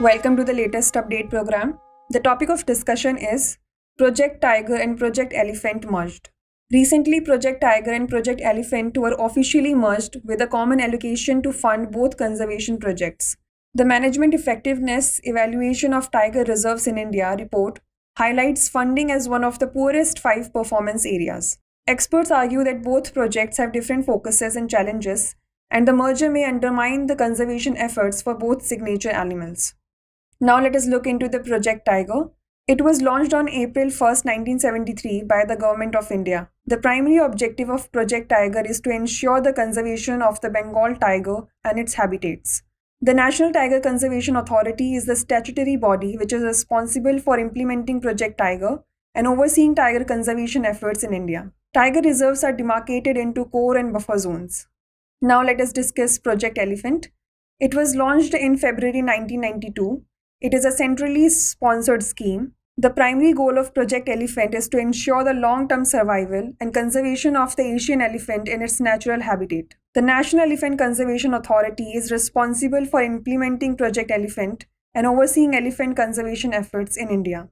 Welcome to the latest update program. The topic of discussion is Project Tiger and Project Elephant merged. Recently, Project Tiger and Project Elephant were officially merged with a common allocation to fund both conservation projects. The Management Effectiveness Evaluation of Tiger Reserves in India report highlights funding as one of the poorest 5 performance areas. Experts argue that both projects have different focuses and challenges, and the merger may undermine the conservation efforts for both signature animals. Now let us look into the Project Tiger. It was launched on April 1st, 1973 by the Government of India. The primary objective of Project Tiger is to ensure the conservation of the Bengal tiger and its habitats. The National Tiger Conservation Authority is the statutory body which is responsible for implementing Project Tiger and overseeing tiger conservation efforts in India. Tiger reserves are demarcated into core and buffer zones. Now let us discuss Project Elephant. It was launched in February 1992. It is a centrally sponsored scheme. The primary goal of Project Elephant is to ensure the long-term survival and conservation of the Asian elephant in its natural habitat. The National Elephant Conservation Authority is responsible for implementing Project Elephant and overseeing elephant conservation efforts in India.